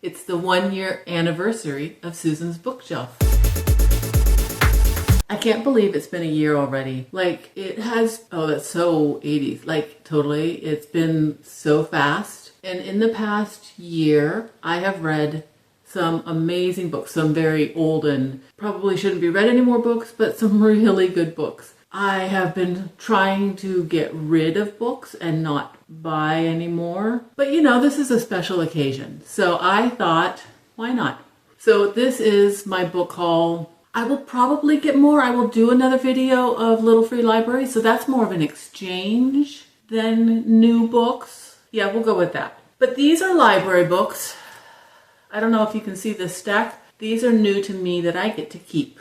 It's the 1-year anniversary of Susan's Bookshelf. I can't believe it's been a year already. Like, it has, oh, that's so 80s. Like, totally. It's been so fast. And in the past year, I have read some amazing books, some very old and probably shouldn't be read anymore books, but some really good books. I have been trying to get rid of books and not buy anymore. But you know, this is a special occasion. So I thought, why not? So this is my book haul. I will probably get more. I will do another video of Little Free Library. So that's more of an exchange than new books. Yeah, we'll go with that. But these are library books. I don't know if you can see this stack. These are new to me that I get to keep.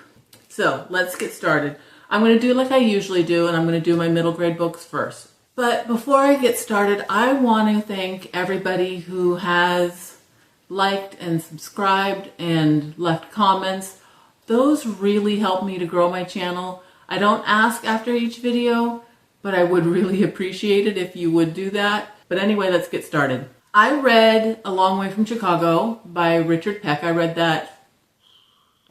So let's get started. I'm going to do like I usually do, and I'm going to do my middle grade books first. But before I get started, I want to thank everybody who has liked and subscribed and left comments. Those really help me to grow my channel. I don't ask after each video, but I would really appreciate it if you would do that. But anyway, let's get started. I read A Long Way from Chicago by Richard Peck. I read that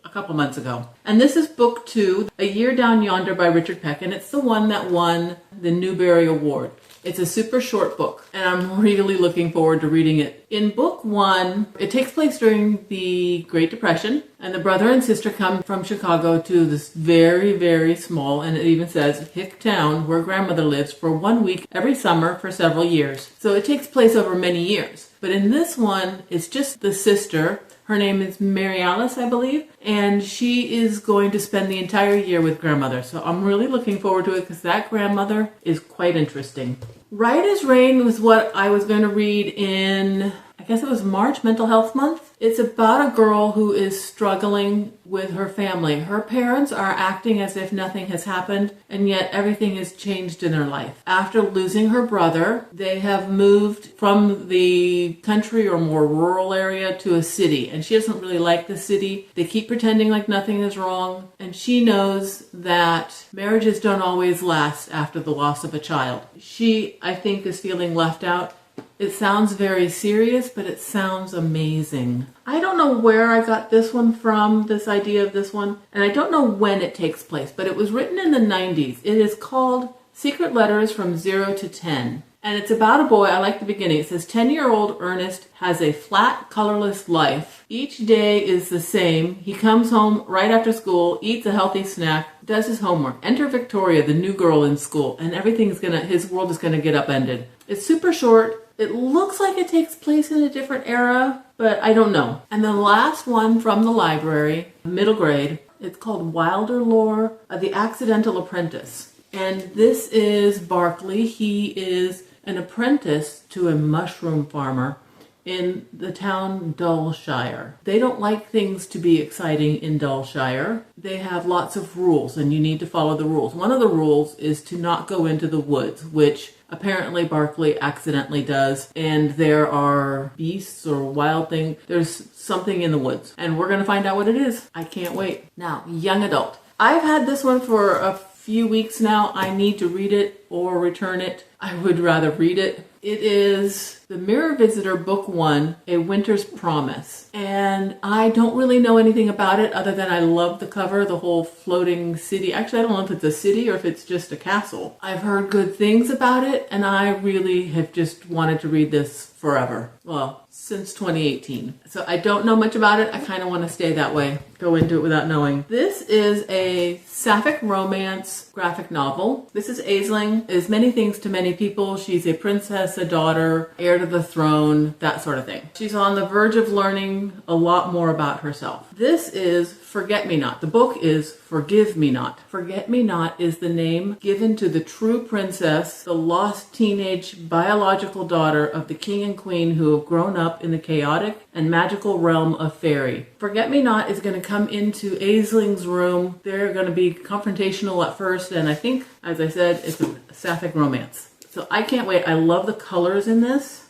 a couple months ago. And this is book 2, A Year Down Yonder by Richard Peck, and it's the one that won the Newbery Award. It's a super short book, and I'm really looking forward to reading it. In book 1, it takes place during the Great Depression, and the brother and sister come from Chicago to this very, very small, and it even says, hick town where grandmother lives for 1 week every summer for several years. So it takes place over many years. But in this one, it's just the sister. Her name is Mary Alice, I believe, and she is going to spend the entire year with grandmother. So I'm really looking forward to it because that grandmother is quite interesting. Right as Rain was what I was going to read in, I guess it was March, Mental Health Month. It's about a girl who is struggling with her family. Her parents are acting as if nothing has happened, and yet everything has changed in her life. After losing her brother, they have moved from the country or more rural area to a city, and she doesn't really like the city. They keep pretending like nothing is wrong, and she knows that marriages don't always last after the loss of a child. She, I think, is feeling left out. It sounds very serious, but it sounds amazing. I don't know where I got this one from, this idea of this one, and I don't know when it takes place, but it was written in the 90s. It is called Secret Letters from 0 to 10. And it's about a boy. I like the beginning. It says, 10-year-old Ernest has a flat, colorless life. Each day is the same. He comes home right after school, eats a healthy snack, does his homework. Enter Victoria, the new girl in school, and his world is gonna get upended. It's super short. It looks like it takes place in a different era, but I don't know. And the last one from the library, middle grade, it's called Wilder Lore, The Accidental Apprentice. And this is Barkley. He is an apprentice to a mushroom farmer in the town Dullshire. They don't like things to be exciting in Dullshire. They have lots of rules, and you need to follow the rules. One of the rules is to not go into the woods, which apparently Barkley accidentally does, and there are beasts or wild things. There's something in the woods, and we're going to find out what it is. I can't wait. Now, young adult. I've had this one for a few weeks now. I need to read it or return it. I would rather read it. It is The Mirror Visitor, Book 1, A Winter's Promise. And I don't really know anything about it other than I love the cover, the whole floating city. Actually, I don't know if it's a city or if it's just a castle. I've heard good things about it, and I really have just wanted to read this forever. Well, since 2018. So I don't know much about it. I kind of want to stay that way. Go into it without knowing. This is a sapphic romance graphic novel. Mrs. Aisling is many things to many people. She's a princess, a daughter, heir to the throne, that sort of thing. She's on the verge of learning a lot more about herself. This is Forget Me Not. The book is Forgive Me Not. Forget Me Not is the name given to the true princess, the lost teenage biological daughter of the king and queen who have grown up in the chaotic and magical realm of fairy. Forget Me Not is going to come into Aisling's room. They're going to be confrontational at first, and I think, as I said, it's a sapphic romance. So I can't wait. I love the colors in this.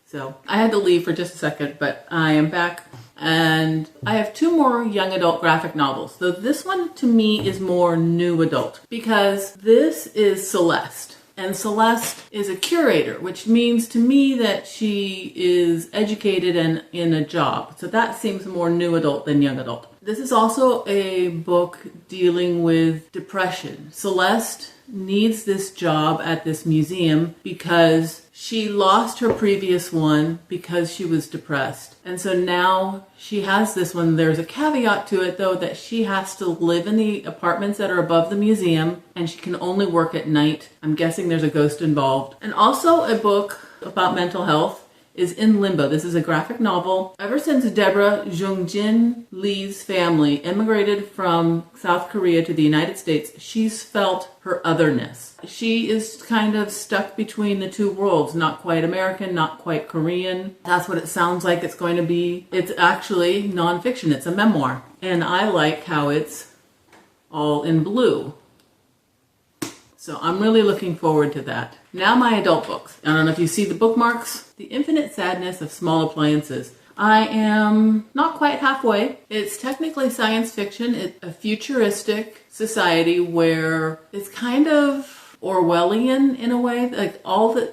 So I had to leave for just a second, but I am back. And I have 2 more young adult graphic novels. So this one to me is more new adult because this is Celeste. And Celeste is a curator, which means to me that she is educated and in a job. So that seems more new adult than young adult. This is also a book dealing with depression. Celeste needs this job at this museum because she lost her previous one because she was depressed. And so now she has this one. There's a caveat to it, though, that she has to live in the apartments that are above the museum and she can only work at night. I'm guessing there's a ghost involved. And also a book about mental health is In Limbo. This is a graphic novel. Ever since Deborah Jungjin Lee's family immigrated from South Korea to the United States, she's felt her otherness. She is kind of stuck between the two worlds, not quite American, not quite Korean. That's what it sounds like it's going to be. It's actually nonfiction. It's a memoir. And I like how it's all in blue. So I'm really looking forward to that. Now my adult books. I don't know if you see the bookmarks. The Infinite Sadness of Small Appliances. I am not quite halfway. It's technically science fiction. It's a futuristic society where it's kind of Orwellian in a way. Like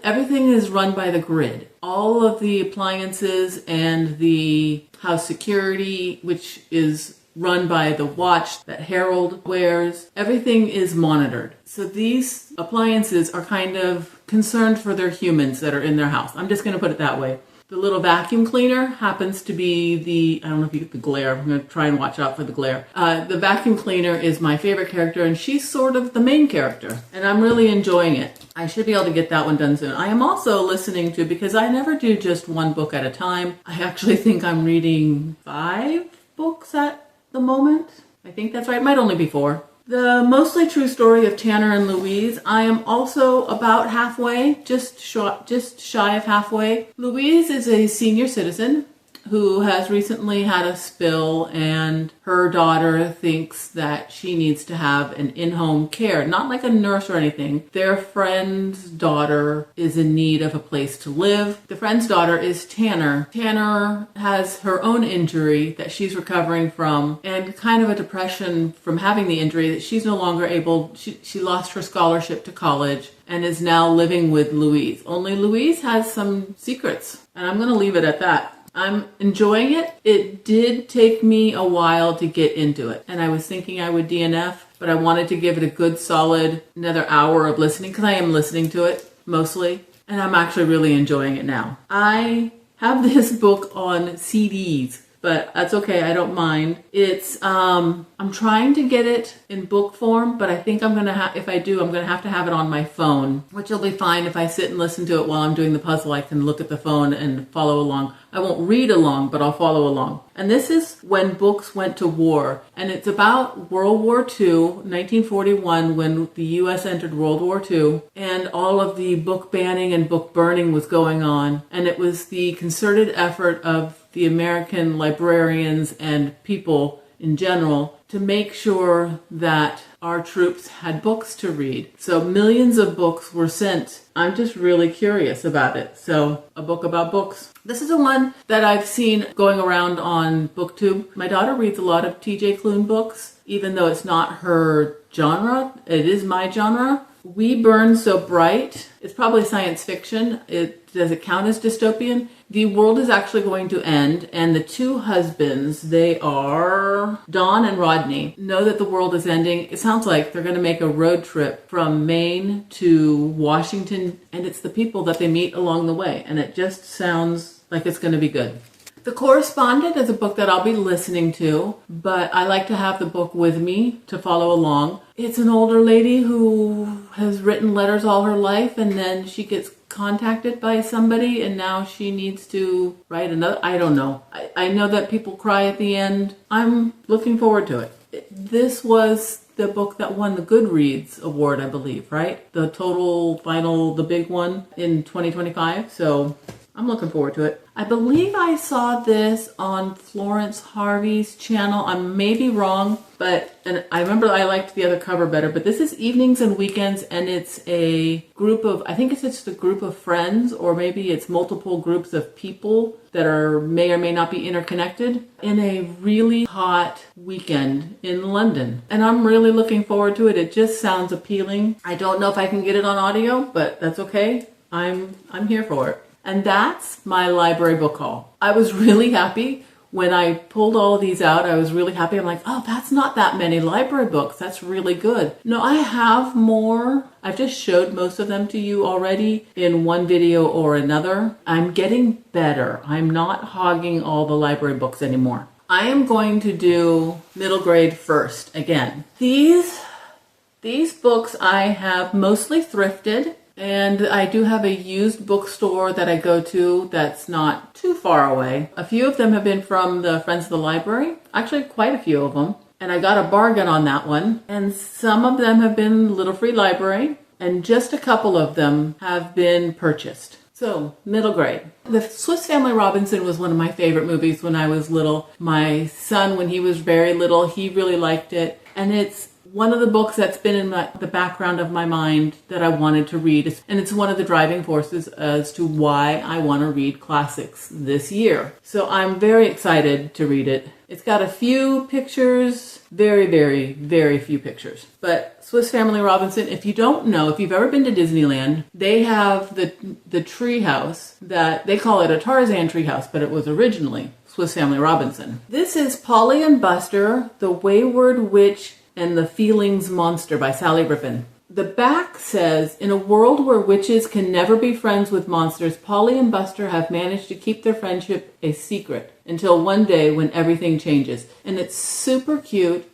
everything is run by the grid. All of the appliances and the house security, which is run by the watch that Harold wears. Everything is monitored. So these appliances are kind of concerned for their humans that are in their house. I'm just going to put it that way. The little vacuum cleaner happens to be I don't know if you get the glare. I'm going to try and watch out for the glare. The vacuum cleaner is my favorite character, and she's sort of the main character. And I'm really enjoying it. I should be able to get that one done soon. I am also listening to, because I never do just one book at a time. I actually think I'm reading 5 books at the moment. I think that's right. It might only be 4. The Mostly True Story of Tanner and Louise. I am also about halfway, just shy of halfway. Louise is a senior citizen who has recently had a spill, and her daughter thinks that she needs to have an in-home care, not like a nurse or anything. Their friend's daughter is in need of a place to live. The friend's daughter is Tanner. Tanner has her own injury that she's recovering from, and kind of a depression from having the injury that she's no longer able. She lost her scholarship to college and is now living with Louise. Only Louise has some secrets, and I'm going to leave it at that. I'm enjoying it. It did take me a while to get into it, and I was thinking I would DNF, but I wanted to give it a good solid another hour of listening, because I am listening to it mostly, and I'm actually really enjoying it now. I have this book on CDs, but that's okay. I don't mind. It's I'm trying to get it in book form, but I think I'm gonna have, if I do, I'm gonna have to have it on my phone, which will be fine. If I sit and listen to it while I'm doing the puzzle, I can look at the phone and follow along. I won't read along, but I'll follow along. And this is When Books Went to War, and it's about World War II, 1941, when the U.S. entered World War II, and all of the book banning and book burning was going on, and it was the concerted effort of the American librarians and people in general to make sure that our troops had books to read. So millions of books were sent. I'm just really curious about it. So a book about books. This is the one that I've seen going around on BookTube. My daughter reads a lot of TJ Klune books, even though it's not her genre. It is my genre. We Burn So Bright. It's probably science fiction. Does it count as dystopian? The world is actually going to end, and the two husbands, they are Don and Rodney, know that the world is ending. It sounds like they're going to make a road trip from Maine to Washington, and it's the people that they meet along the way, and it just sounds like it's going to be good. The Correspondent is a book that I'll be listening to, but I like to have the book with me to follow along. It's an older lady who has written letters all her life, and then she gets contacted by somebody, and now she needs to write another. I don't know. I know that people cry at the end. I'm looking forward to it. This was the book that won the Goodreads award, I believe, right? The total final, the big one in 2025. So I'm looking forward to it. I believe I saw this on Florence Harvey's channel. I may be wrong, and I remember I liked the other cover better, but this is Evenings and Weekends, and it's a group of, I think it's just a group of friends, or maybe it's multiple groups of people that may or may not be interconnected in a really hot weekend in London. And I'm really looking forward to it. It just sounds appealing. I don't know if I can get it on audio, but that's okay. I'm here for it. And that's my library book haul. I was really happy when I pulled all of these out. I was really happy. I'm like, oh, that's not that many library books. That's really good. No, I have more. I've just showed most of them to you already in one video or another. I'm getting better. I'm not hogging all the library books anymore. I am going to do middle grade first again. These books I have mostly thrifted. And I do have a used bookstore that I go to that's not too far away. A few of them have been from the Friends of the Library. Actually, quite a few of them. And I got a bargain on that one. And some of them have been Little Free Library. And just a couple of them have been purchased. So, middle grade. The Swiss Family Robinson was one of my favorite movies when I was little. My son, when he was very little, he really liked it. And it's one of the books that's been in the background of my mind that I wanted to read. And it's one of the driving forces as to why I want to read classics this year. So I'm very excited to read it. It's got a few pictures, very, very, very few pictures. But Swiss Family Robinson, if you don't know, if you've ever been to Disneyland, they have the tree house that they call it a Tarzan tree house, but it was originally Swiss Family Robinson. This is Polly and Buster, the Wayward Witch and the Feelings Monster by Sally Rippin. The back says, in a world where witches can never be friends with monsters, Polly and Buster have managed to keep their friendship a secret until one day when everything changes. And it's super cute.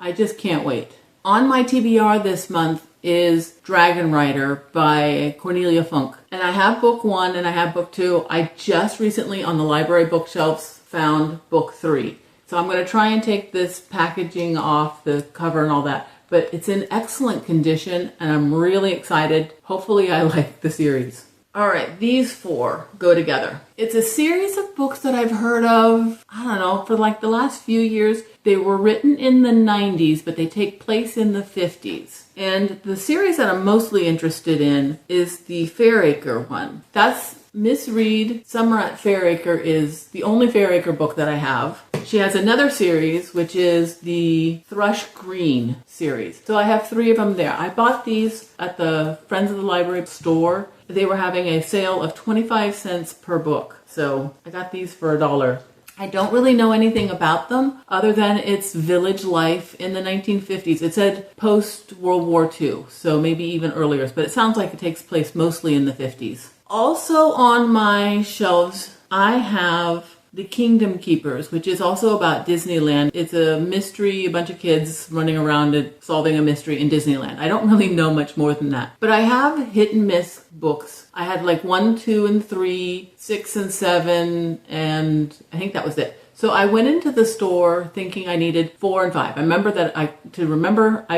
I just can't wait. On my TBR this month is Dragon Rider by Cornelia Funk. And I have book 1 and I have book 2. I just recently on the library bookshelves found book 3. So I'm going to try and take this packaging off, the cover and all that. But it's in excellent condition and I'm really excited. Hopefully I like the series. All right, these 4 go together. It's a series of books that I've heard of, I don't know, for like the last few years. They were written in the 90s, but they take place in the 50s. And the series that I'm mostly interested in is the Fairacre one. That's Miss Reed, Summer at Fairacre is the only Fairacre book that I have. She has another series, which is the Thrush Green series. So I have 3 of them there. I bought these at the Friends of the Library store. They were having a sale of 25 cents per book. So I got these for $1. I don't really know anything about them other than it's village life in the 1950s. It said post-World War II, so maybe even earlier, but it sounds like it takes place mostly in the 50s. Also on my shelves, I have The Kingdom Keepers, which is also about Disneyland. It's a mystery, a bunch of kids running around and solving a mystery in Disneyland. I don't really know much more than that. But I have hit and miss books. I had like 1, 2, and 3, 6 and 7, and I think that was it. So I went into the store thinking I needed 4 and 5. I remember that I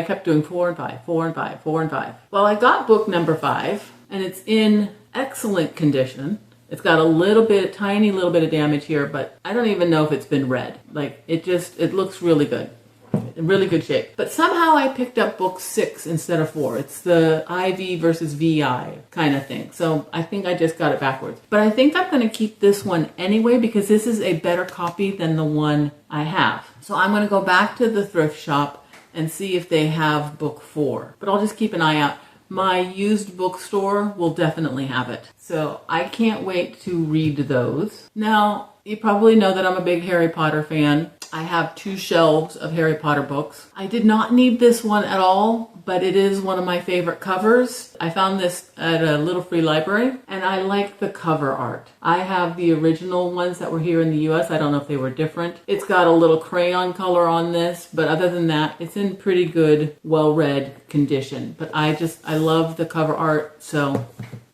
kept doing 4 and 5, 4 and 5, 4 and 5. Well, I got book number 5, and it's in excellent condition. It's got a tiny little bit of damage here, but I don't even know if it's been read. Like, it looks really good. In really good shape. But somehow I picked up book 6 instead of 4. It's the IV versus VI kind of thing. So I think I just got it backwards. But I think I'm going to keep this one anyway because this is a better copy than the one I have. So I'm going to go back to the thrift shop and see if they have book 4. But I'll just keep an eye out. My used bookstore will definitely have it. So I can't wait to read those. Now, you probably know that I'm a big Harry Potter fan. I have 2 shelves of Harry Potter books. I did not need this one at all, but it is one of my favorite covers. I found this at a Little Free Library, and I like the cover art. I have the original ones that were here in the US. I don't know if they were different. It's got a little crayon color on this, but other than that, it's in pretty good, well-read condition. But I love the cover art, so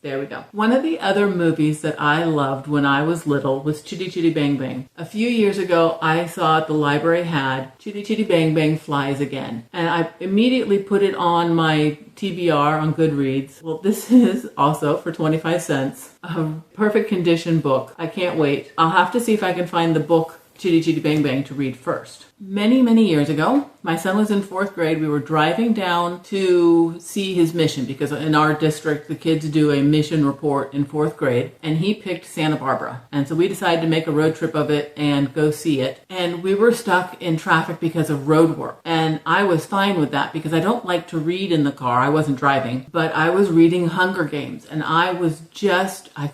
There we go. One of the other movies that I loved when I was little was Chitty Chitty Bang Bang. A few years ago, I saw at the library had Chitty Chitty Bang Bang Flies Again. And I immediately put it on my TBR on Goodreads. Well, this is also for 25 cents, a perfect condition book. I can't wait. I'll have to see if I can find the book Chitty Chitty Bang Bang to read first. Many, many years ago, my son was in 4th grade. We were driving down to see his mission because in our district, the kids do a mission report in 4th grade, and he picked Santa Barbara. And so we decided to make a road trip of it and go see it. And we were stuck in traffic because of road work. And I was fine with that because I don't like to read in the car. I wasn't driving, but I was reading Hunger Games, and I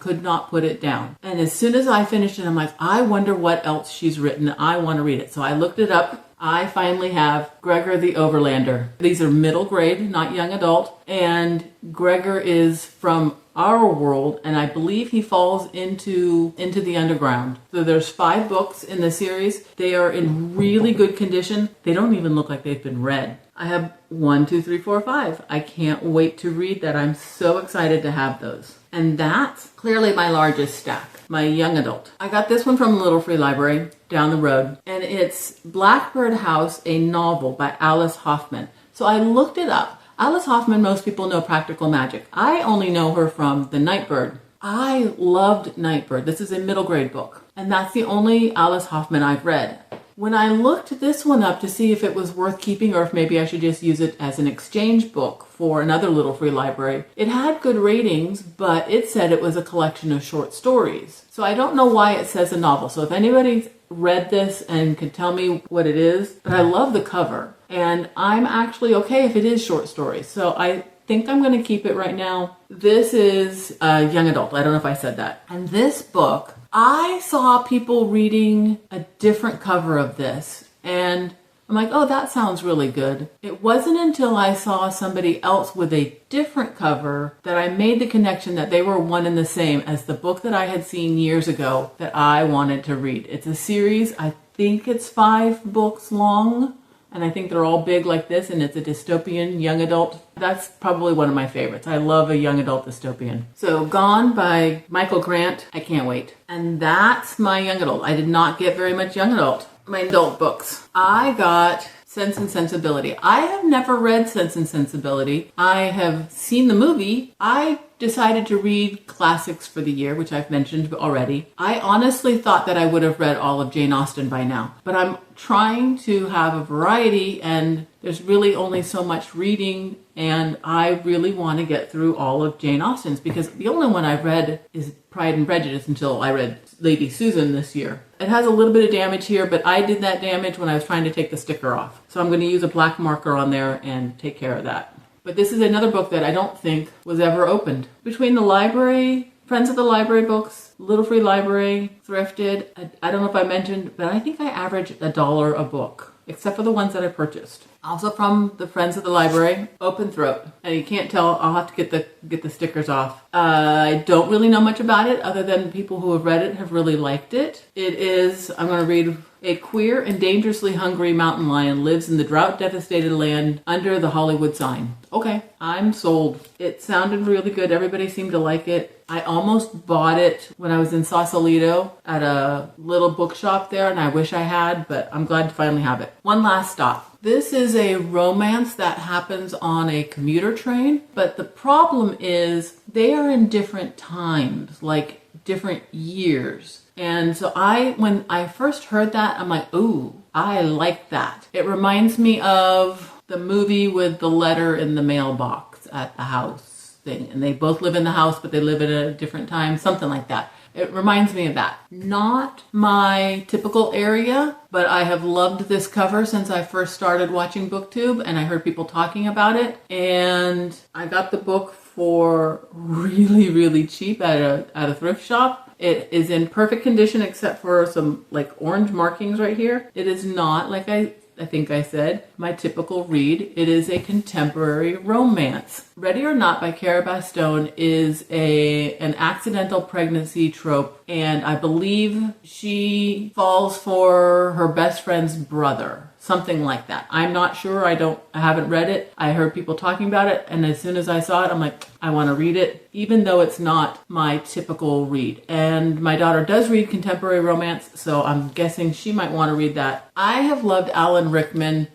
could not put it down. And as soon as I finished it, I'm like, I wonder what else she's written. I want to read it. So I looked it up. I finally have Gregor the Overlander. These are middle grade, not young adult. And Gregor is from our world, and I believe he falls into the underground. So there's 5 books in the series. They are in really good condition. They don't even look like they've been read. I have 1, 2, 3, 4, 5. I can't wait to read that. I'm so excited to have those. And that's clearly my largest stack, my young adult. I got this one from Little Free Library down the road, and it's Blackbird House, a novel by Alice Hoffman. So I looked it up. Alice Hoffman, most people know Practical Magic. I only know her from The Nightbird. I loved Nightbird. This is a middle grade book, and that's the only Alice Hoffman I've read. When I looked this one up to see if it was worth keeping or if maybe I should just use it as an exchange book for another Little Free Library, it had good ratings, but it said it was a collection of short stories. So I don't know why it says a novel. So if anybody's read this and could tell me what it is, but I love the cover. And I'm actually okay if it is short stories. So I think I'm going to keep it right now. This is a young adult. I don't know if I said that. And this book, I saw people reading a different cover of this, and I'm like, oh, that sounds really good. It wasn't until I saw somebody else with a different cover that I made the connection that they were one and the same as the book that I had seen years ago that I wanted to read. It's a series. I think it's 5 books long. And I think they're all big like this, and it's a dystopian young adult. That's probably one of my favorites. I love a young adult dystopian. So Gone by Michael Grant. I can't wait. And that's my young adult. I did not get very much young adult. My adult books. I got Sense and Sensibility. I have never read Sense and Sensibility. I have seen the movie. I decided to read classics for the year, which I've mentioned already. I honestly thought that I would have read all of Jane Austen by now, but I'm trying to have a variety, and there's really only so much reading, and I really want to get through all of Jane Austen's because the only one I've read is Pride and Prejudice until I read Lady Susan this year. It has a little bit of damage here, but I did that damage when I was trying to take the sticker off. So I'm going to use a black marker on there and take care of that. But this is another book that I don't think was ever opened. Between the library, Friends of the Library books, Little Free Library, Thrifted, I don't know if I mentioned, but I think I average $1 a book, except for the ones that I purchased. Also from the Friends of the Library, Open Throat. And you can't tell, I'll have to get the stickers off. I don't really know much about it other than people who have read it have really liked it. It is, I'm going to read, a queer and dangerously hungry mountain lion lives in the drought-devastated land under the Hollywood sign. Okay, I'm sold. It sounded really good. Everybody seemed to like it. I almost bought it when I was in Sausalito at a little bookshop there, and I wish I had, but I'm glad to finally have it. One last stop. This is a romance that happens on a commuter train, but the problem is they are in different times, like different years. And so when I first heard that, I'm like, ooh, I like that. It reminds me of the movie with the letter in the mailbox at the house thing. And they both live in the house, but they live at a different time, something like that. It reminds me of that. Not my typical area, but I have loved this cover since I first started watching BookTube and I heard people talking about it. And I got the book for really, really cheap at a thrift shop. It is in perfect condition except for some like orange markings right here. It is not, like I think I said, my typical read. It is a contemporary romance. Ready or Not by Cara Bastone is an accidental pregnancy trope, and I believe she falls for her best friend's brother. something like that. I'm not sure. I haven't read it. I heard people talking about it, and as soon as I saw it, I'm like, I want to read it, even though it's not my typical read. And my daughter does read contemporary romance, so I'm guessing she might want to read that. I have loved Alan Rickman,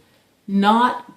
not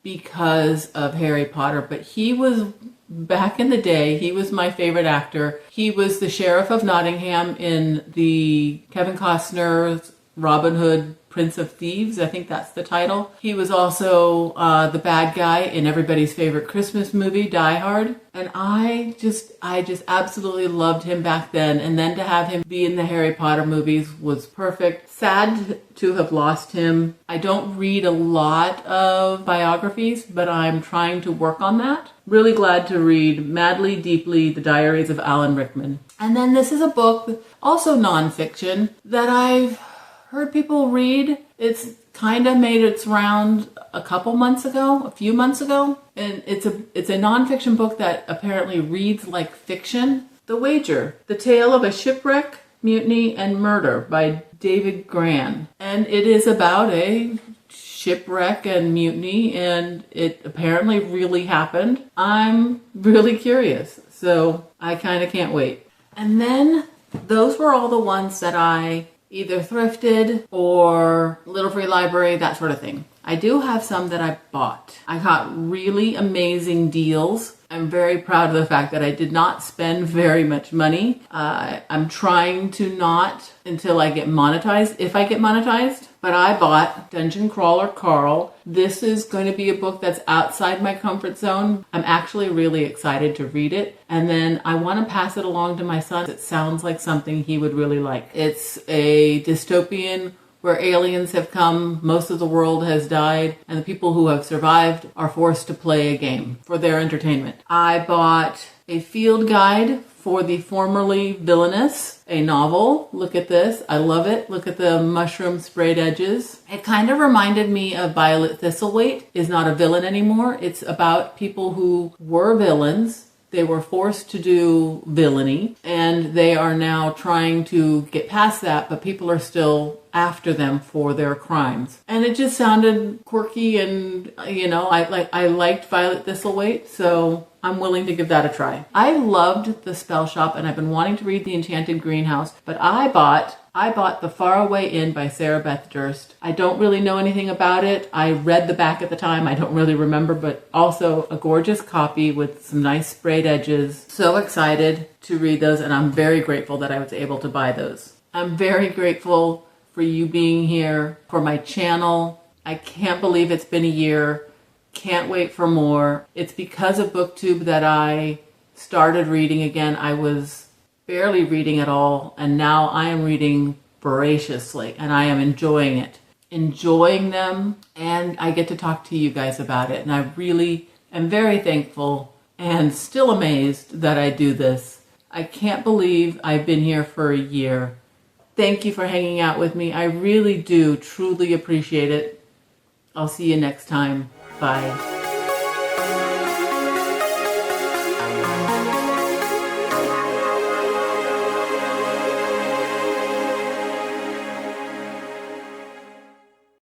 because of Harry Potter, but he was, back in the day, he was my favorite actor. He was the Sheriff of Nottingham in the Kevin Costner's Robin Hood, Prince of Thieves. I think that's the title. He was also the bad guy in everybody's favorite Christmas movie, Die Hard. And I just absolutely loved him back then. And then to have him be in the Harry Potter movies was perfect. Sad to have lost him. I don't read a lot of biographies, but I'm trying to work on that. Really glad to read Madly, Deeply, The Diaries of Alan Rickman. And then this is a book, also nonfiction, that I've heard people read. It's kind of made its round a few months ago. And it's a nonfiction book that apparently reads like fiction. The Wager, The Tale of a Shipwreck, Mutiny, and Murder by David Grann. And it is about a shipwreck and mutiny, and it apparently really happened. I'm really curious, so I kind of can't wait. And then those were all the ones that I either thrifted or Little Free Library, that sort of thing. I do have some that I bought. I got really amazing deals. I'm very proud of the fact that I did not spend very much money. I'm trying to not until I get monetized, if I get monetized. But I bought Dungeon Crawler Carl. This is going to be a book that's outside my comfort zone. I'm actually really excited to read it. And then I want to pass it along to my son. It sounds like something he would really like. It's a dystopian where aliens have come, most of the world has died, and the people who have survived are forced to play a game for their entertainment. I bought a field guide for The Formerly Villainous, a novel. Look at this. I love it. Look at the mushroom sprayed edges. It kind of reminded me of Violet Thistlethwaite is not a villain anymore. It's about people who were villains. They were forced to do villainy, and they are now trying to get past that, but people are still after them for their crimes. And it just sounded quirky, and I liked Violet Thistlethwaite, so I'm willing to give that a try. I loved The Spell Shop, and I've been wanting to read The Enchanted Greenhouse, but I bought The Faraway Inn by Sarah Beth Durst. I don't really know anything about it. I read the back at the time. I don't really remember, but also a gorgeous copy with some nice sprayed edges. So excited to read those, and I'm very grateful that I was able to buy those. I'm very grateful for you being here, for my channel. I can't believe it's been a year. Can't wait for more. It's because of BookTube that I started reading again. I was barely reading at all, and now I am reading voraciously, and I am enjoying them, and I get to talk to you guys about it, and I really am very thankful and still amazed that I do this. I can't believe I've been here for a year. Thank you for hanging out with me. I really do truly appreciate it. I'll see you next time. Bye.